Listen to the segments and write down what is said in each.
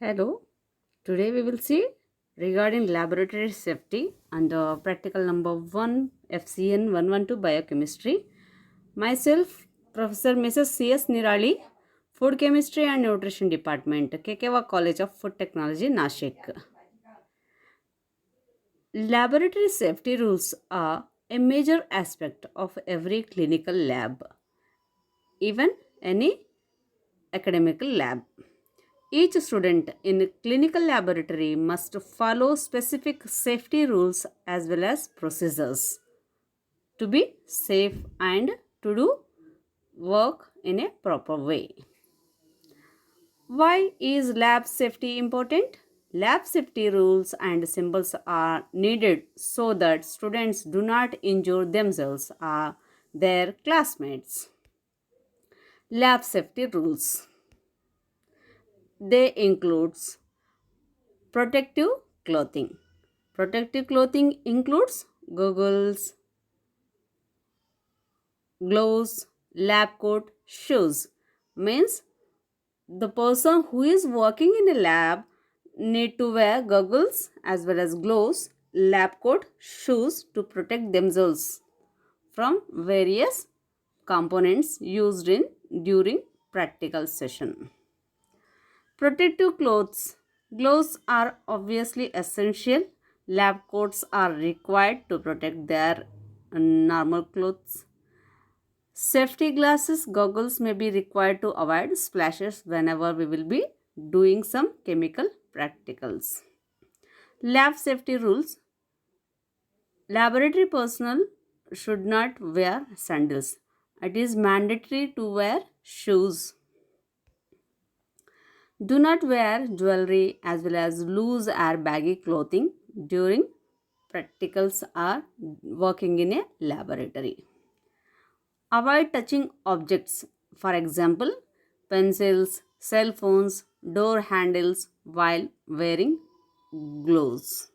Hello, today we will see regarding laboratory safety and practical number 1 FCN 112 biochemistry. Myself, Professor Mrs. C.S. Nirali, Food Chemistry and Nutrition Department, Kekewa College of Food Technology, Nashik. Laboratory safety rules are a major aspect of every clinical lab, even any academical lab. Each student in a clinical laboratory must follow specific safety rules as well as procedures to be safe and to do work in a proper way. Why is lab safety important? Lab safety rules and symbols are needed so that students do not injure themselves or their classmates. Lab safety rules, they includes protective clothing. Protective clothing includes goggles, gloves, lab coat, shoes. Means the person who is working in a lab need to wear goggles as well as gloves, lab coat, shoes to protect themselves from various components used in during practical session. Protective clothes. Gloves are obviously essential. Lab coats are required to protect their normal clothes. Safety glasses, goggles may be required to avoid splashes whenever we will be doing some chemical practicals. Lab safety rules. Laboratory personnel should not wear sandals. It is mandatory to wear shoes. Do not wear jewelry as well as loose or baggy clothing during practicals or working in a laboratory. Avoid touching objects, for example, pencils, cell phones, door handles while wearing gloves.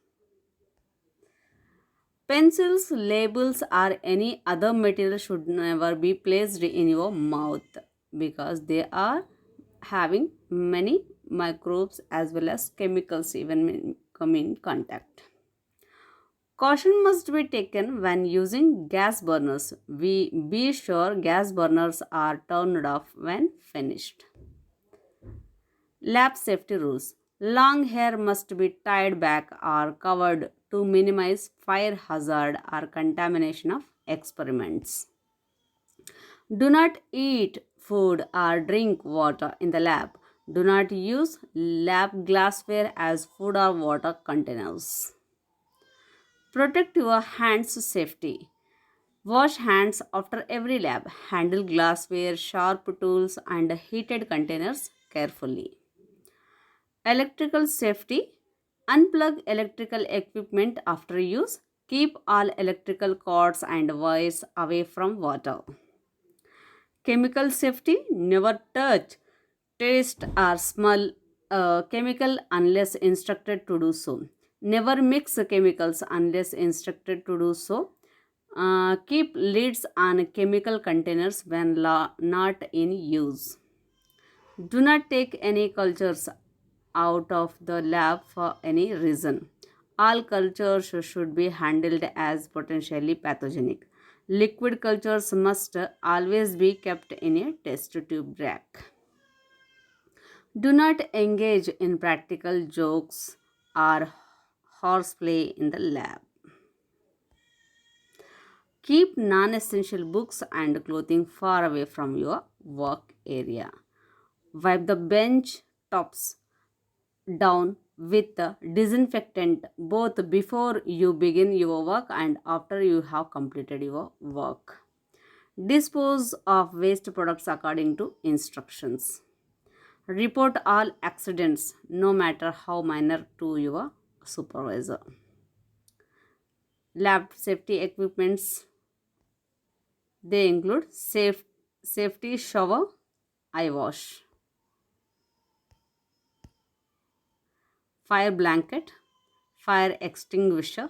Pencils, labels, or any other material should never be placed in your mouth because they are having many microbes as well as chemicals even come in contact. Caution must be taken when using gas burners. We be sure gas burners are turned off when finished. Lab safety rules. Long hair must be tied back or covered to minimize fire hazard or contamination of experiments. Do not eat food or drink water in the lab. Do not use lab glassware as food or water containers. Protect your hands safety. Wash hands after every lab. Handle glassware, sharp tools, and heated containers carefully. Electrical safety. Unplug electrical equipment after use. Keep all electrical cords and wires away from water. Chemical safety. Never touch, taste, or smell a chemical unless instructed to do so. Never mix chemicals unless instructed to do so. Keep lids on chemical containers when not in use. Do not take any cultures out of the lab for any reason. All cultures should be handled as potentially pathogenic. Liquid cultures must always be kept in a test tube rack. Do not engage in practical jokes or horseplay in the lab. Keep non essential books and clothing far away from your work area. Wipe the bench tops down with disinfectant both before you begin your work and after you have completed your work. Dispose of waste products according to instructions. Report all accidents, no matter how minor, to your supervisor. Lab safety equipments, they include safety shower, eye wash, fire blanket, fire extinguisher.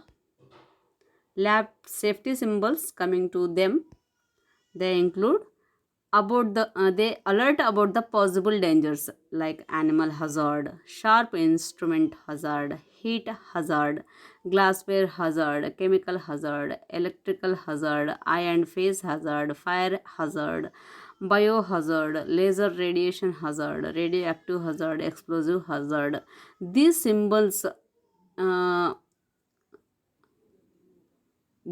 Lab safety symbols coming to them, they include they alert about the possible dangers like animal hazard, sharp instrument hazard, heat hazard, glassware hazard, chemical hazard, electrical hazard, eye and face hazard, fire hazard, biohazard, laser radiation hazard, radioactive hazard, explosive hazard. These symbols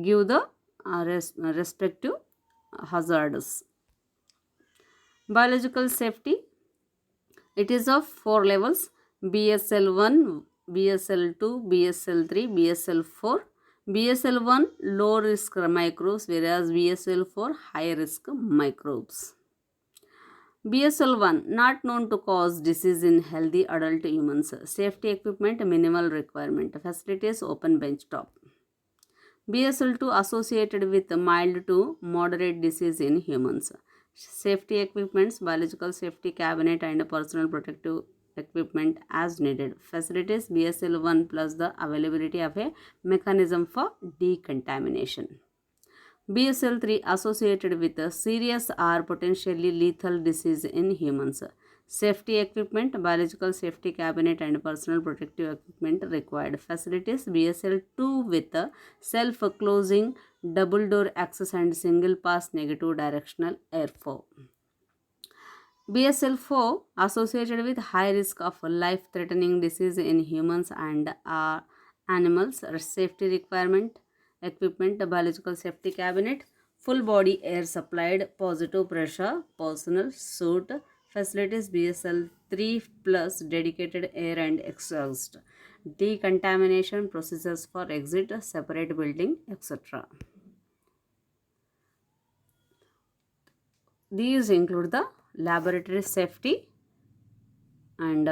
give the respective hazards. Biological safety, it is of four levels: BSL 1, BSL 2, BSL 3, BSL 4. BSL 1 low risk microbes, whereas BSL 4 high risk microbes. BSL 1 not known to cause disease in healthy adult humans. Safety equipment minimal requirement. Facilities open bench top. BSL 2 associated with mild to moderate disease in humans. Safety equipments, biological safety cabinet and personal protective equipment as needed. Facilities BSL 1 plus the availability of a mechanism for decontamination. BSL 3 associated with a serious or potentially lethal disease in humans. Safety equipment, biological safety cabinet and personal protective equipment required. Facilities BSL 2 with a self-closing double door access and single pass negative directional airflow. BSL 4 associated with high risk of life threatening disease in humans and animals. Safety requirement, equipment, biological safety cabinet, full body air supplied, positive pressure, personal suit. Facilities BSL 3 plus dedicated air and exhaust, decontamination procedures for exit, separate building, etc. These include the laboratory safety, and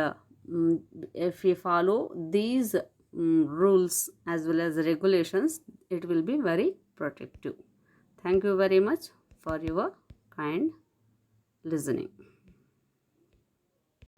if we follow these rules as well as regulations, it will be very protective. Thank you very much for your kind listening.